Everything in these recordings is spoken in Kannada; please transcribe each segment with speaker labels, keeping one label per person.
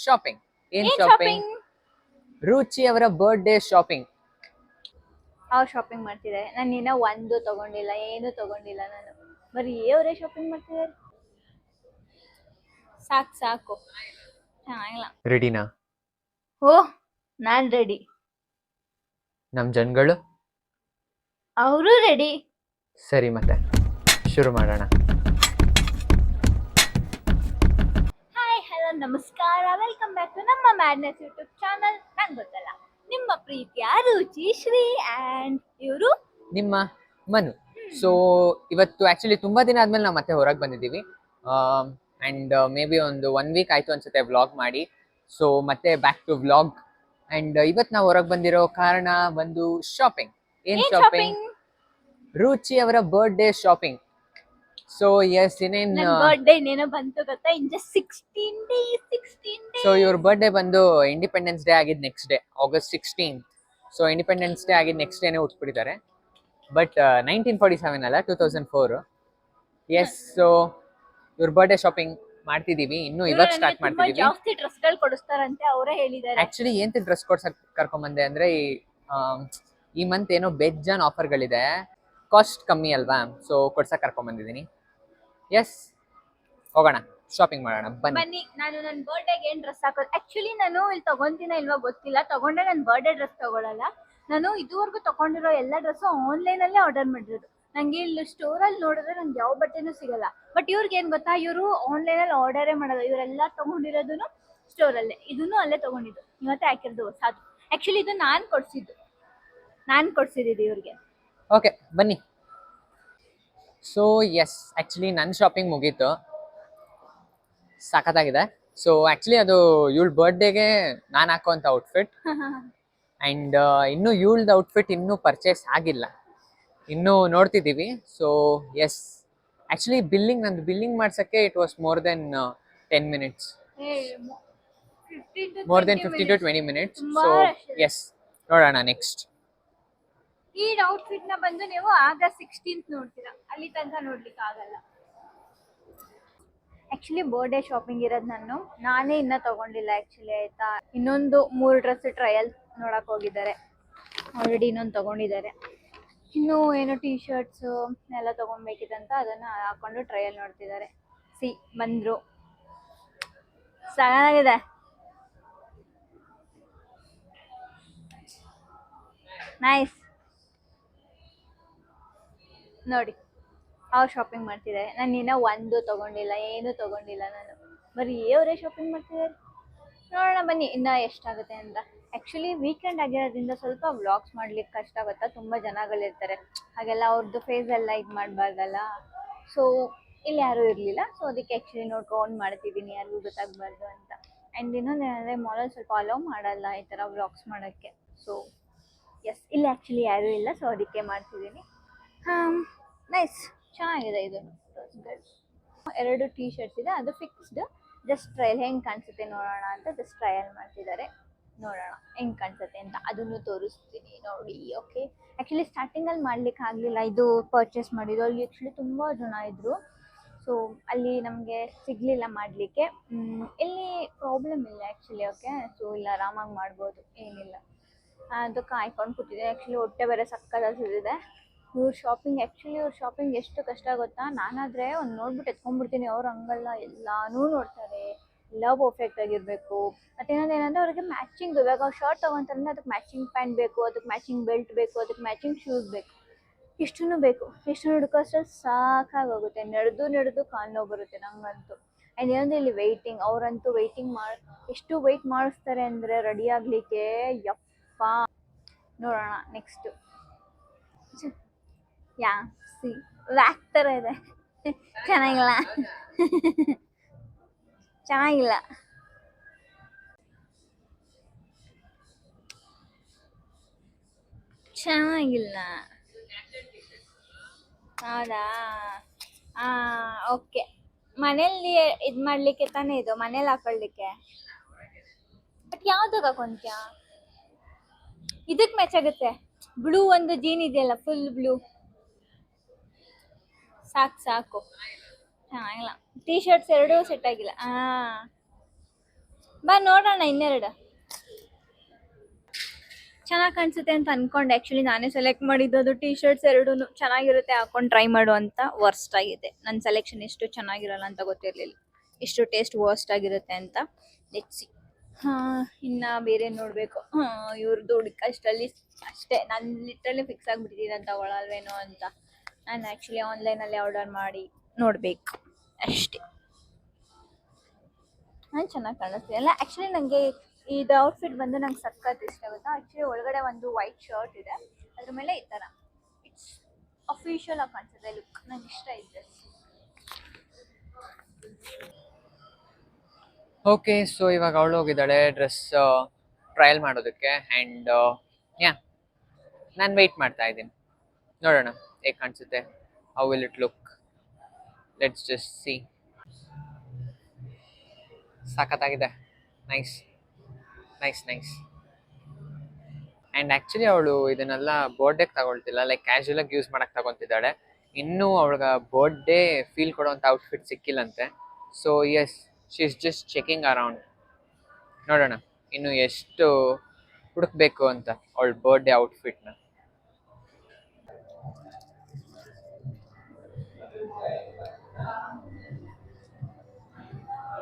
Speaker 1: ಶಾಪಿಂಗ್. ಏನ್
Speaker 2: ಏನ್
Speaker 1: ಶಾಪಿಂಗ್?
Speaker 2: ಶಾಪಿಂಗ್?
Speaker 1: ರುಚಿ ಅವರ ಬರ್ಡೇ ಶಾಪಿಂಗ್.
Speaker 2: ಅವ್ರು ಶಾಪಿಂಗ್ ಮಾಡ್ತಿದ್ದಾರೆ. ನಾನು ಇನ್ನ ಒಂದು ತಗೊಂಡಿಲ್ಲ, ಏನು ತಗೊಂಡಿಲ್ಲ ನಾನು. ಬರೀ ಅವರೇ ಶಾಪಿಂಗ್ ಮಾಡ್ತಿದ್ದಾರೆ. ಸಾಕು ಸಾಕು, ಚೆನ್ನಾಗಿಲ್ಲ.
Speaker 1: ರೆಡಿನಾ?
Speaker 2: ಓಹ್, ನಾನ್ ರೆಡಿ.
Speaker 1: ನಮ್ ಜನಗಳು
Speaker 2: ಅವರು ರೆಡಿ.
Speaker 1: ಸರಿ, ಮತ್ತೆ ಶುರು ಮಾಡೋಣ.
Speaker 2: ಹಾಯ್, ಹಲೋ, ನಮಸ್ಕಾರ, ವೆಲ್ಕಮ್ ಬ್ಯಾಕ್ ಟು ನಮ್ಮ ಮ್ಯಾಡ್ನೆಸ್ ಯೂಟ್ಯೂಬ್ ಚಾನಲ್. ನಂಗೆ ಗೊತ್ತಲ್ಲ, ನಿಮ್ಮ ಪ್ರೀತಿಯ ರುಚಿ ಶ್ರೀ ಆ್ಯಂಡ್ ಇವರು
Speaker 1: ನಿಮ್ಮ ಮನು. ಸೊ ಇವತ್ತು ಆಕ್ಚುಲಿ ತುಂಬಾ ದಿನ ಆದ್ಮೇಲೆ ನಾವು ಮತ್ತೆ ಹೊರಗೆ ಬಂದಿದ್ದೀವಿ. ಅಂಡ್ ಮೇ ಬಿ ಒಂದು 1 ವೀಕ್ ಆಯ್ತು ಅನ್ಸುತ್ತೆ ವ್ಲಾಗ್ ಮಾಡಿ. ಸೊ ಮತ್ತೆ ಬ್ಯಾಕ್ ಟು ವ್ಲಾಗ್. ಅಂಡ್ ಇವತ್ತು ನಾವು ಹೊರಗೆ ಬಂದಿರೋ ಕಾರಣ ಬಂದು ಶಾಪಿಂಗ್. ಏನ್ ಶಾಪಿಂಗ್? ರುಚಿ ಅವರ ಬರ್ಡೇ ಶಾಪಿಂಗ್. ಸೊ ಎಸ್, ಇನ್ನೇನು
Speaker 2: ನನ್ನ ಬರ್ಡೇ ಇನ್ನೇನೋ ಬಂತು ಗೊತ್ತಾ, ಇನ್ ಜಸ್ಟ್ 16 days.
Speaker 1: ಸೊ ಇವ್ರ ಬರ್ಡೇ ಬಂದು ಇಂಡಿಪೆಂಡೆನ್ಸ್ ಡೇ ಆಗಿದ್ next day, August 16. So independence day ಆಗಿದ್ ನೆಕ್ಸ್ಟ್ ಡೇನೆ ಹುಟ್ಬಿಟ್ಟಿದ್ದಾರೆ. ಬಟ್ 1947 ಅಲ್ಲ, 2004. ಎಸ್, ಸೊ ಇವ್ರ ಬರ್ಡೇ ಶಾಪಿಂಗ್ ಮಾಡ್ತಿದೀವಿ. ಇನ್ನು ಇವಾಗ ಸ್ಟಾರ್ಟ್ ಮಾಡ್ತಿದೀವಿ.
Speaker 2: ಜಾಸ್ತಿ ಡ್ರೆಸ್ ಗಳು ಕೊಡಿಸ್ತಾರಂತೆ, ಅವರೇ ಹೇಳಿದ್ದಾರೆ.
Speaker 1: ಆಕ್ಚುಲಿ ಏನ್ ಡ್ರೆಸ್ ಕೊಡ್ಸಕ್ ಕರ್ಕೊಂಬಂದೆ ಅಂದ್ರೆ ಈ ಮಂತ್ ಏನೋ ಬೇಜಾನ್ ಆಫರ್ಗಳಿದೆ, ಕಾಸ್ಟ್ ಕಮ್ಮಿ ಅಲ್ವಾ, ಸೊ ಕೊಡ್ಸಕ್ ಕರ್ಕೊಂಬಂದಿದ್ದೀನಿ. ಎಸ್, ಹೋಗೋಣ ಶಾಪಿಂಗ್ ಮಾಡೋಣ
Speaker 2: ಬನ್ನಿ. ನಾನು ನನ್ನ ಬರ್ಡೇಗೆ ಏನ್ ಡ್ರೆಸ್ ಹಾಕೋದು, ಆಕ್ಚುಲಿ ನಾನು ಇಲ್ಲಿ ತಗೊಂತೀನ ಇಲ್ವಾ ಗೊತ್ತಿಲ್ಲ. ತಗೊಂಡ್ರೆ ನನ್ನ ಬರ್ಡೇ ಡ್ರೆಸ್ ತಗೊಳಲ್ಲ. ನಾನು ಇದುವರೆಗೂ ತಗೊಂಡಿರೋ ಎಲ್ಲ ಡ್ರೆಸ್ಸು ಆನ್ಲೈನ್ ಅಲ್ಲೇ ಆರ್ಡರ್ ಮಾಡಿರೋದು. ನಂಗೆ ಇಲ್ಲಿ ಸ್ಟೋರಲ್ಲಿ ನೋಡಿದ್ರೆ ನಂಗೆ ಯಾವ ಬಟ್ಟೆನೂ ಸಿಗಲ್ಲ. ಬಟ್ ಇವ್ರಿಗೆ ಏನ್ ಗೊತ್ತಾ, ಇವರು ಆನ್ಲೈನ್ ಅಲ್ಲಿ ಆರ್ಡರೇ ಮಾಡೋದು. ಇವರೆಲ್ಲ ತಗೊಂಡಿರೋದನ್ನು ಸ್ಟೋರಲ್ಲೇ, ಇದನ್ನು ಅಲ್ಲೇ ತಗೊಂಡಿದ್ದು. ಇವತ್ತೇ ಹಾಕಿರೋದು ಹೊಸದು. ಆಕ್ಚುಲಿ ಇದು ನಾನು ಕೊಡ್ಸಿದ್ದು ಇವ್ರಿಗೆ.
Speaker 1: ಓಕೆ, ಬನ್ನಿ. ಸೊ ಎಸ್, ಆಕ್ಚುಲಿ ನನ್ನ ಶಾಪಿಂಗ್ ಮುಗೀತು, ಸಖತ್ತಾಗಿದೆ. ಸೊ ಆಕ್ಚುಲಿ ಅದು ಇವಳ ಬರ್ಡೇಗೆ ನಾನು ಹಾಕೋಂಥ ಔಟ್ಫಿಟ್. ಅಂಡ್ ಇನ್ನೂ ಇವಳ್ದು ಔಟ್ಫಿಟ್ ಇನ್ನೂ ಪರ್ಚೇಸ್ ಆಗಿಲ್ಲ, ಇನ್ನೂ ನೋಡ್ತಿದ್ದೀವಿ. ಸೊ ಎಸ್, ಆಕ್ಚುಲಿ ನಂದು ಬಿಲ್ಲಿಂಗ್ ಮಾಡ್ಸಕ್ಕೆ it was more than 10 minutes, more than 15 to 20 minutes. So yes, ನೋಡೋಣ ನೆಕ್ಸ್ಟ್.
Speaker 2: ಈ ಔಟ್ಫಿಟ್ ನ ಬಂದು ನೀವು August 16th ನೋಡ್ತೀರಾ, ಅಲ್ಲಿ ತನಕ ನೋಡ್ಲಿಕ್ಕೆ ಆಗಲ್ಲ. ಆಕ್ಚುಲಿ ಬರ್ಡೇ ಶಾಪಿಂಗ್ ಇರೋದು ನಾನೇ ಇನ್ನ ತಗೊಂಡಿಲ್ಲ ಆಕ್ಚುಲಿ, ಆಯ್ತಾ. ಇನ್ನೊಂದು 3 ಡ್ರೆಸ್ ಟ್ರಯಲ್ ನೋಡಕ್ ಹೋಗಿದ್ದಾರೆ. ಆಲ್ರೆಡಿ ಇನ್ನೊಂದು ತಗೊಂಡಿದ್ದಾರೆ. ಇನ್ನು ಏನೋ ಟೀ ಶರ್ಟ್ಸ್ ಎಲ್ಲ ತಗೊಬೇಕಿದಂತ ಅದನ್ನ ಹಾಕೊಂಡು ಟ್ರಯಲ್ ನೋಡ್ತಿದ್ದಾರೆ. ಬಂದ್ರು, ಚೆನ್ನಾಗಿದೆ. ನೈಸ್. ನೋಡಿ, ಅವ್ರು ಶಾಪಿಂಗ್ ಮಾಡ್ತಿದ್ದಾರೆ. ನಾನು ಇನ್ನ ಒಂದು ತಗೊಂಡಿಲ್ಲ, ಏನು ತಗೊಂಡಿಲ್ಲ ನಾನು. ಬರೀ ಅವರೇ ಶಾಪಿಂಗ್ ಮಾಡ್ತಿದ್ದಾರೆ. ನೋಡೋಣ ಬನ್ನಿ ಇನ್ನ ಎಷ್ಟಾಗುತ್ತೆ ಅಂತ. ಆಕ್ಚುಲಿ ವೀಕೆಂಡ್ ಆಗಿರೋದ್ರಿಂದ ಸ್ವಲ್ಪ ವ್ಲಾಗ್ಸ್ ಮಾಡ್ಲಿಕ್ಕೆ ಕಷ್ಟ ಆಗುತ್ತಾ, ತುಂಬಾ ಜನಗಳಿರ್ತಾರೆ, ಹಾಗೆಲ್ಲ ಅವ್ರದ್ದು ಫೇಸ್ ಎಲ್ಲ ಇದು ಮಾಡಬಾರ್ದಲ್ಲ. ಸೊ ಇಲ್ಲಿ ಯಾರೂ ಇರಲಿಲ್ಲ, ಸೊ ಅದಕ್ಕೆ ಆ್ಯಕ್ಚುಲಿ ನೋಡ್ಕೊಂಡು ಮಾಡ್ತಿದ್ದೀನಿ, ಯಾರಿಗೂ ಗೊತ್ತಾಗಬಾರ್ದು ಅಂತ. ಆ್ಯಂಡ್ ಇನ್ನೊಂದೇನಂದರೆ ಮಾಲಲ್ಲಿ ಸ್ವಲ್ಪ ಅಲೋ ಮಾಡಲ್ಲ ಈ ಥರ ವ್ಲಾಗ್ಸ್ ಮಾಡೋಕ್ಕೆ. ಸೊ ಎಸ್, ಇಲ್ಲಿ ಆ್ಯಕ್ಚುಲಿ ಯಾರೂ ಇಲ್ಲ, ಸೊ ಅದಕ್ಕೆ ಮಾಡ್ತಿದ್ದೀನಿ. ನೈಸ್, ಚೆನ್ನಾಗಿದೆ ಇದು. 2 ಟೀ ಶರ್ಟ್ಸ್ ಇದೆ, ಅದು ಫಿಕ್ಸ್ಡ್. ಜಸ್ಟ್ ಟ್ರಯಲ್ ಹೆಂಗೆ ಕಾಣಿಸುತ್ತೆ ನೋಡೋಣ ಅಂತ ಜಸ್ಟ್ ಟ್ರಯಲ್ ಮಾಡ್ತಿದ್ದಾರೆ. ನೋಡೋಣ ಹೆಂಗೆ ಕಾಣಿಸುತ್ತೆ ಅಂತ, ಅದನ್ನು ತೋರಿಸ್ತೀನಿ ನೋಡಿ. ಓಕೆ, ಆ್ಯಕ್ಚುಲಿ ಸ್ಟಾರ್ಟಿಂಗಲ್ಲಿ ಮಾಡ್ಲಿಕ್ಕೆ ಆಗಲಿಲ್ಲ, ಇದು ಪರ್ಚೇಸ್ ಮಾಡಿದ್ದು. ಅಲ್ಲಿ ಆ್ಯಕ್ಚುಲಿ ತುಂಬ ಜನ ಇದ್ದರು, ಸೊ ಅಲ್ಲಿ ನಮಗೆ ಸಿಗಲಿಲ್ಲ ಮಾಡಲಿಕ್ಕೆ. ಇಲ್ಲಿ ಪ್ರಾಬ್ಲಮ್ ಇಲ್ಲ ಆ್ಯಕ್ಚುಲಿ. ಓಕೆ, ಸೊ ಇಲ್ಲಿ ಆರಾಮಾಗಿ ಮಾಡ್ಬೋದು, ಏನಿಲ್ಲ. ಅದು ಕಾಯ್ಕೊಂಡು ಕೂತಿದೆ. ಆ್ಯಕ್ಚುಲಿ ಹೊಟ್ಟೆ ಬೇರೆ ಸಕ್ಕತ್ತಾಗಿ ಸಿದಿದೆ. ಇವ್ರ ಶಾಪಿಂಗ್ ಎಷ್ಟು ಕಷ್ಟ ಗೊತ್ತಾ. ನಾನಾದರೆ ಒಂದು ನೋಡ್ಬಿಟ್ಟು ಎತ್ಕೊಂಡ್ಬಿಡ್ತೀನಿ, ಅವ್ರು ಹಂಗಲ್ಲ, ಎಲ್ಲನೂ ನೋಡ್ತಾರೆ, ಎಲ್ಲ ಪರ್ಫೆಕ್ಟ್ ಆಗಿರಬೇಕು. ಮತ್ತು ಏನಂದರೆ ಅವ್ರಿಗೆ ಮ್ಯಾಚಿಂಗ್, ಇವಾಗ ಅವ್ರು ಶರ್ಟ್ ತೊಗೊತಾರೆ, ಅದಕ್ಕೆ ಮ್ಯಾಚಿಂಗ್ ಪ್ಯಾಂಟ್ ಬೇಕು, ಅದಕ್ಕೆ ಮ್ಯಾಚಿಂಗ್ ಬೆಲ್ಟ್ ಬೇಕು, ಅದಕ್ಕೆ ಮ್ಯಾಚಿಂಗ್ ಶೂಸ್ ಬೇಕು, ಇಷ್ಟೂ ಬೇಕು. ಇಷ್ಟು ಹುಡ್ಕೋಷ್ಟರಲ್ಲಿ ಸಾಕಾಗೋಗುತ್ತೆ. ನಡೆದು ಕಾಲು ನೋವು ಬರುತ್ತೆ ನಂಗಂತೂ. ಆ್ಯಂಡ್ ಏನಂದರೆ ಇಲ್ಲಿ ವೆಯ್ಟಿಂಗ್, ಅವರಂತೂ ಎಷ್ಟು ವೆಯ್ಟ್ ಮಾಡಿಸ್ತಾರೆ ಅಂದರೆ ರೆಡಿ ಆಗಲಿಕ್ಕೆ, ಯಪ್ಪ. ನೋಡೋಣ ನೆಕ್ಸ್ಟು. ವ್ಯಾಕ್ ಥರ ಇದೆ, ಚೆನ್ನಾಗಿಲ್ಲ. ಚೆನ್ನಾಗಿಲ್ಲ. ಹೌದಾ? ಓಕೆ. ಮನೇಲಿ ಇದು ಮಾಡಲಿಕ್ಕೆ ತಾನೇ ಇದು, ಮನೇಲಿ ಹಾಕೊಳ್ಳಿಕ್ಕೆ. ಬಟ್ ಯಾವ್ದಾಗ ಹಾಕೊಂತ್ಯ? ಇದಕ್ಕೆ ಮ್ಯಾಚ್ ಆಗುತ್ತೆ. ಬ್ಲೂ ಒಂದು ಜೀನ್ ಇದೆಯಲ್ಲ, ಫುಲ್ ಬ್ಲೂ, ಸಾಕು. ಚೆನ್ನಾಗಿಲ್ಲ. ಟೀ ಶರ್ಟ್ಸ್ 2 ಸೆಟ್ ಆಗಿಲ್ಲ. ಬಾ ನೋಡೋಣ ಇನ್ನೆರಡು ಚೆನ್ನಾಗಿ ಕಾಣಿಸುತ್ತೆ ಅಂತ ಅನ್ಕೊಂಡೆ. ಆಕ್ಚುಲಿ ನಾನೇ ಸೆಲೆಕ್ಟ್ ಮಾಡಿದ್ದು ಟೀ ಶರ್ಟ್ಸ್ ಎರಡೂ ಚೆನ್ನಾಗಿರುತ್ತೆ, ಹಾಕೊಂಡು ಟ್ರೈ ಮಾಡು ಅಂತ. ವರ್ಸ್ಟ್ ಆಗಿದೆ ನನ್ನ ಸೆಲೆಕ್ಷನ್. ಎಷ್ಟು ಚೆನ್ನಾಗಿರಲ್ಲ ಅಂತ ಗೊತ್ತಿರಲಿಲ್ಲ, ಇಷ್ಟು ಟೇಸ್ಟ್ ವರ್ಸ್ಟ್ ಆಗಿರುತ್ತೆ ಅಂತ. Let's see. ಇನ್ನ ಬೇರೆ ನೋಡಬೇಕು. ಇವ್ರದ್ದು ಹುಡುಕಷ್ಟರಲ್ಲಿ ಅಷ್ಟೇ ನಾನು ಲಿಟ್ರಲಿ ಫಿಕ್ಸ್ ಆಗಿಬಿಟ್ಟಿದ್ದೀನಿ ಅಂತ ತಗೊಳಲ್ವೇನೋ ಅಂತ. ನಾನು ಆ್ಯಕ್ಚುಲಿ ಆನ್ಲೈನಲ್ಲಿ ಆರ್ಡರ್ ಮಾಡಿ ನೋಡಬೇಕು ಅಷ್ಟೇ. ನಾನು ಚೆನ್ನಾಗಿ ಕಾಣಿಸ್ತೀನಿ ಅಲ್ಲ. ಆ್ಯಕ್ಚುಲಿ ನನಗೆ ಇದು ಔಟ್ಫಿಟ್ ಬಂದು ನಂಗೆ ಸಖತ್ ಇಷ್ಟ ಆಗುತ್ತೆ. ಆ್ಯಕ್ಚುಲಿ ಒಳಗಡೆ ಒಂದು ವೈಟ್ ಶರ್ಟ್ ಇದೆ, ಅದ್ರ ಮೇಲೆ ಈ ಥರ ಇಟ್ಸ್ ಅಫಿಷಿಯಲ್ ಆಗಿ ಕಾಣಿಸುತ್ತೆ ಲುಕ್. ನಂಗೆ ಇಷ್ಟ ಇದೆ.
Speaker 1: ಓಕೆ, ಸೊ ಇವಾಗ ಅವಳು ಹೋಗಿದ್ದಾಳೆ ಡ್ರೆಸ್ ಟ್ರಯಲ್ ಮಾಡೋದಕ್ಕೆ. ಆ್ಯಂಡ್ ಯಾ, ನಾನು ವೆಯ್ಟ್ ಮಾಡ್ತಾ ಇದ್ದೀನಿ. ನೋಡೋಣ ಹೇಗೆ ಕಾಣಿಸುತ್ತೆ, how will it look. Let's just see. ಸಖತ್ತಾಗಿದೆ. Nice nice nice. And actually ಅವಳು ಇದನ್ನೆಲ್ಲ ಬರ್ಡೇಗೆ ತಗೊಳ್ತಿಲ್ಲ, ಲೈಕ್ ಕ್ಯಾಶುಯಲಾಗಿ ಯೂಸ್ ಮಾಡೋಕ್ಕೆ ತಗೊತಿದ್ದಾಳೆ. ಇನ್ನೂ ಅವಳಿಗೆ ಬರ್ಡೇ ಫೀಲ್ ಕೊಡೋವಂಥ ಔಟ್ಫಿಟ್ ಸಿಕ್ಕಿಲ್ಲಂತೆ. So yes, she is just checking around. ನೋಡೋಣ ಇನ್ನು ಎಷ್ಟು ಹುಡುಕ್ಬೇಕು ಅಂತ ಅವಳ ಬರ್ಡೇ ಔಟ್ಫಿಟ್ನ.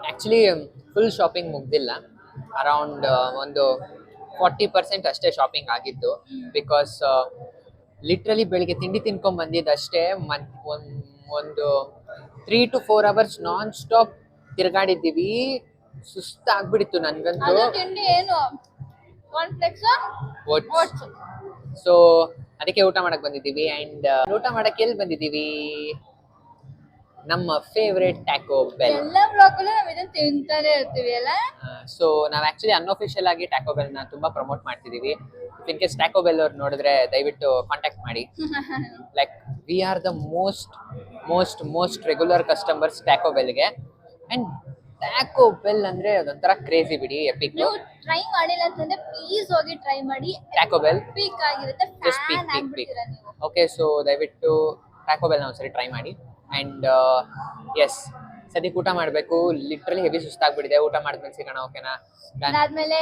Speaker 1: ಆ್ಯಕ್ಚುಲಿ ಫುಲ್ ಶಾಪಿಂಗ್ ಮುಗ್ದಿಲ್ಲ. ಅರೌಂಡ್ ಒಂದು 40% ಅಷ್ಟೇ ಶಾಪಿಂಗ್ ಆಗಿದ್ದು. ಬಿಕಾಸ್ ಲಿಟ್ರಲಿ ಬೆಳಿಗ್ಗೆ ತಿಂಡಿ ತಿನ್ಕೊಂಡ್ ಬಂದಿದ್ದಷ್ಟೇ. ಒಂದು 3 to 4 hours ನಾನ್ ಸ್ಟಾಪ್ ತಿರ್ಗಾಡಿದ್ದೀವಿ. ಸುಸ್ತಾಗ್ಬಿಟ್ಟಿತ್ತು ನನ್ಗಂತೂ.
Speaker 2: ಏನು
Speaker 1: ಸೊ ಅದಕ್ಕೆ ಊಟ ಮಾಡಕ್ ಬಂದಿದ್ದೀವಿ. ಆ್ಯಂಡ್ ಊಟ ಮಾಡಕ್ಕೆ ಎಲ್ಲಿ ಬಂದಿದ್ದೀವಿ? ನಮ್ಮ ಫೇವ್ರೇಟ್ ಟ್ಯಾಕೋ ಬೆಲ್.
Speaker 2: ಎಲ್ಲ ಬ್ಲಾಗಲ್ಲೂ ನಾವು ಇದನ್ನ ತಿಂತಾನೆ ಇರ್ತೀವಿ ಅಲ್ಲ.
Speaker 1: ಸೊ ನಾವು ಆಕ್ಚುಲಿ ಅನ್ಅಫಿಷಿಯಲ್ ಆಗಿ ಟ್ಯಾಕೋ ಬೆಲ್ ನ ತುಂಬಾ ಪ್ರಮೋಟ್ ಮಾಡ್ತಿದೀವಿ. ಇನ್ ಕೇಸ್ ಟ್ಯಾಕೋ ಬೆಲ್ ಅವ್ರು ನೋಡಿದ್ರೆ ದಯವಿಟ್ಟು ಕಾಂಟ್ಯಾಕ್ಟ್ ಮಾಡಿ. Like we are the most regular customers Taco ಬೆಲ್ಗೆ. ಅಂಡ್ ಟ್ಯಾಕೋ ಬೆಲ್ ಅಂದ್ರೆ ಅದೊಂಥರ ಕ್ರೇಜಿ ಬಿಡಿ, ಎಪಿಕ್.
Speaker 2: ನೀವು ಟ್ರೈ ಮಾಡಿಲ್ಲ ಅಂತಂದ್ರೆ ಪ್ಲೀಸ್ ಹೋಗಿ ಟ್ರೈ ಮಾಡಿ.
Speaker 1: ಟ್ಯಾಕೋ ಬೆಲ್
Speaker 2: ಪೀಕ್ ಆಗಿರುತ್ತೆ,
Speaker 1: just peak peak peak. Okay, so ದಯವಿಟ್ಟು ಟ್ಯಾಕೋ ಬೆಲ್ ನ ಒಂದ್ಸರಿ ಟ್ರೈ ಮಾಡಿ. ಆ್ಯಂಡ್ ಎಸ್, ಸದ್ಯಕ್ಕೆ ಊಟ ಮಾಡಬೇಕು. ಲಿಟ್ರಲಿ ಹೆವಿ ಸುಸ್ತಾಗ್ಬಿಟ್ಟಿದೆ. ಊಟ ಮಾಡಿದ್ಮೇಲೆ ಸಿಗೋಣ, ಓಕೆನಾ?
Speaker 2: ಅದಾದ್ಮೇಲೆ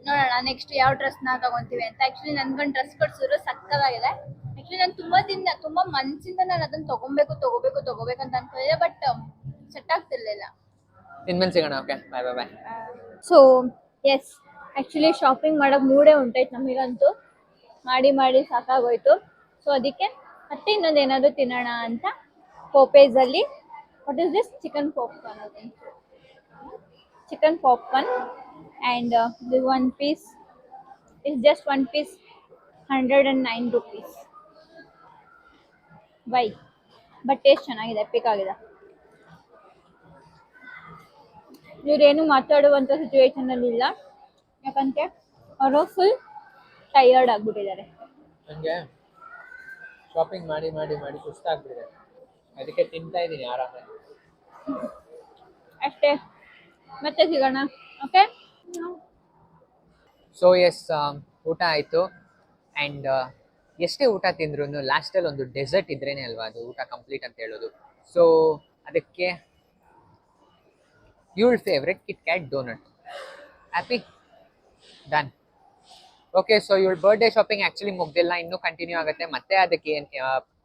Speaker 2: ನೋಡೋಣ ನೆಕ್ಸ್ಟ್ ಯಾವ ಡ್ರೆಸ್ನ ತಗೊಂತೀವಿ ಅಂತ. ಆಕ್ಚುಲಿ ನನ್ಗೊಂದು ಡ್ರೆಸ್ ಕೊಡ್ಸಿದ್ರು, ಸಕ್ಕತ್ತಾಗಿದೆ. ಆಕ್ಚುಲಿ ನಾನು ತುಂಬಾ ಮನ್ಸಿಂದ ನಾನು ಅದನ್ನ ತಗೋಬೇಕು ಅಂತ ಅನ್ಕೊಂಡಿದ್ದೆ, ಬಟ್ ಸೆಟ್ ಆಗ್ತಿರ್ಲಿಲ್ಲ.
Speaker 1: ಇನ್ಮೇಲೆ ಸಿಗೋಣ, ಓಕೆ? ಬಾಯ್ ಬಾಯ್ ಬಾಯ್.
Speaker 2: ಸೊ ಎಸ್, ಆ್ಯಕ್ಚುಲಿ ಶಾಪಿಂಗ್ ಮಾಡೋಕೆ ಮೂಡೇ ಉಂಟಾಯ್ತು ನಮಗಂತೂ. ಮಾಡಿ ಸಾಕಾಗೋಯ್ತು. ಸೊ ಅದಕ್ಕೆ ಮತ್ತೆ ಇನ್ನೊಂದು ಏನಾದರೂ ತಿನ್ನೋಣ ಅಂತ ಪೋಪೇಸಲ್ಲಿ. What is this? Chicken popcorn and this one piece is just 1 piece 109 rupees. Bye. But taste ಚೆನ್ನಾಗಿದೆ, ಎಪಿಕ್ ಆಗಿದೆ. ಇವ್ರೇನು ಮಾತಾಡುವಂಥ ಸಿಚುವೇಶನಲ್ಲಿ ಇಲ್ಲ, ಯಾಕಂದರೆ ಅವರು ಫುಲ್ ಟಯರ್ಡ್ ಆಗಿಬಿಟ್ಟಿದ್ದಾರೆ.
Speaker 1: ನನಗೆ ಶಾಪಿಂಗ್ ಮಾಡಿ ಸುಸ್ತಾಗ್ಬಿಟ್ಟಿದೆ, ಅದಕ್ಕೆ ತಿಂತಾ ಇದ್ದೀನಿ ಆರಾಮಾಗಿ.
Speaker 2: ಅಷ್ಟೇ, ಮತ್ತೆ ಸಿಗೋಣ, ಓಕೆ?
Speaker 1: ಸೊ ಎಸ್, ಊಟ ಆಯಿತು. ಆ್ಯಂಡ್ ಎಷ್ಟೇ ಊಟ ತಿಂದ್ರೂ ಲಾಸ್ಟಲ್ಲಿ ಒಂದು ಡೆಸರ್ಟ್ ಇದ್ರೇನೆ ಅಲ್ವಾ ಅದು ಊಟ ಕಂಪ್ಲೀಟ್ ಅಂತ ಹೇಳೋದು. ಸೊ ಅದಕ್ಕೆ your favorite KitKat donut. Happy? Done. Okay, so ಇವಳ ಬರ್ಡೇ ಶಾಪಿಂಗ್ ಆ್ಯಕ್ಚುಲಿ ಮುಗ್ದಿಲ್ಲ, ಇನ್ನೂ ಕಂಟಿನ್ಯೂ ಆಗುತ್ತೆ. ಮತ್ತೆ ಅದಕ್ಕೆ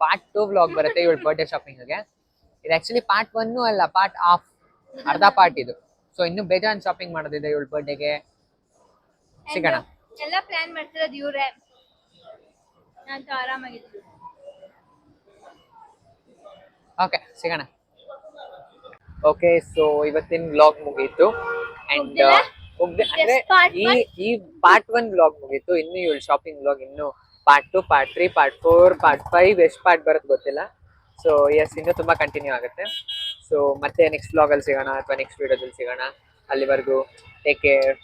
Speaker 1: ಪಾರ್ಟ್ 2 ವ್ಲಾಗ್ ಬರುತ್ತೆ ಇವಳ ಬರ್ಡೇ ಶಾಪಿಂಗ್ಗೆ. ಇದು ಆ್ಯಕ್ಚುಲಿ ಪಾರ್ಟ್ 1 ಅಲ್ಲ, ಪಾರ್ಟ್ ಹಾಫ್, ಅರ್ಧ ಪಾರ್ಟ್ ಇದು. ಸೊ ಇನ್ನೂ ಬೇಜಾನ್ ಶಾಪಿಂಗ್ ಮಾಡೋದಿದೆ ಇವಳ ಬರ್ಡೇಗೆ. ಸಿಗೋಣ.
Speaker 2: ಎಲ್ಲ ಪ್ಲಾನ್ ಮಾಡ್ತಿರೋದು ಇವರೇ, ನಾನು ಆರಾಮಾಗಿದ್ದೀನಿ.
Speaker 1: ಓಕೆ, ಸಿಗೋಣ. ಓಕೆ, ಸೊ ಇವತ್ತಿನ ವ್ಲಾಗ್ ಮುಗೀತು. ಅಂಡ್ ಅಂದ್ರೆ ಈ ಪಾರ್ಟ್ 1 ವ್ಲಾಗ್ ಮುಗೀತು. ಇನ್ನು ಇವಳು ಶಾಪಿಂಗ್ ವ್ಲಾಗ್ ಇನ್ನು ಪಾರ್ಟ್ 2, ಪಾರ್ಟ್ 3, ಪಾರ್ಟ್ 4, ಪಾರ್ಟ್ 5 ಎಷ್ಟು ಪಾರ್ಟ್ ಬರುತ್ತೆ ಗೊತ್ತಿಲ್ಲ. ಸೊ ಎಸ್, ಇನ್ನೂ ತುಂಬಾ ಕಂಟಿನ್ಯೂ ಆಗುತ್ತೆ. ಸೊ ಮತ್ತೆ ನೆಕ್ಸ್ಟ್ ವ್ಲಾಗಲ್ಲಿ ಸಿಗೋಣ ಅಥವಾ ನೆಕ್ಸ್ಟ್ ವಿಡಿಯೋದಲ್ಲಿ ಸಿಗೋಣ. ಅಲ್ಲಿವರೆಗೂ take care.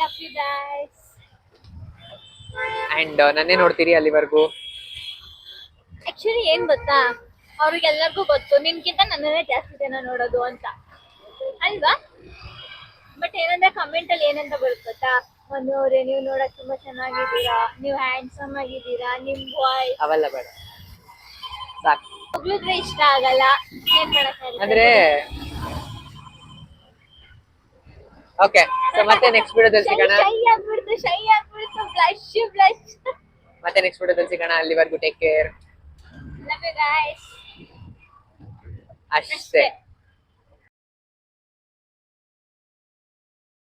Speaker 2: Love you guys.
Speaker 1: And ನನ್ನೇ ನೋಡ್ತೀರಿ ಅಲ್ಲಿವರೆಗೂ.
Speaker 2: ಆಕ್ಚುಲಿ ಏನ್ ಗೊತ್ತಾ, ಅವ್ರಿಗೆಲ್ಲರಿಗೂ ಗೊತ್ತು ನಿನ್ಗಿಂತ ನನ್ನನ್ನೇ ಜಾಸ್ತಿ ಜನ ನೋಡೋದು ಅಂತ ಅಲ್ವಾ? ಬಟ್ ಏನಂದ್ರೆ ಕಮೆಂಟ್ ಅಲ್ಲಿ ಏನಂತ ಬರುತ್ತೆ ಗೊತ್ತಾ, ಒಂದವ್ರೆ ನೀವು ನೋಡಕ್ ತುಂಬಾ ಚೆನ್ನಾಗಿದ್ದೀರಾ, ನೀವು ಹ್ಯಾಂಡ್ಸಮ್ ಆಗಿದ್ದೀರಾ, ನಿಮ್ ವಾಯ್ಸ್
Speaker 1: ಅವೆಲ್ಲ ಬೇಡ, ಸಾಕು.
Speaker 2: ಹೊಗಳಿದ್ರೆ ಇಷ್ಟ ಆಗಲ್ಲ, ಏನ್ ಮಾಡಕ್ಕಾಗಲ್ಲ.
Speaker 1: ಅಂದ್ರೆ ಓಕೆ, ಸೊ ಮತ್ತೆ ನೆಕ್ಸ್ಟ್ ವಿಡಿಯೋದಲ್ಲಿ ಸಿಗೋಣ.
Speaker 2: ಶೈ ಆಗ್ಬಿಡ್ತು ಬ್ಲಶ್.
Speaker 1: ಮತ್ತೆ ನೆಕ್ಸ್ಟ್ ವಿಡಿಯೋದಲ್ಲಿ ಸಿಗೋಣ. ಅಲ್ಲಿವರೆಗೂ take care.
Speaker 2: Love you guys.
Speaker 1: ಅಷ್ಟೇ.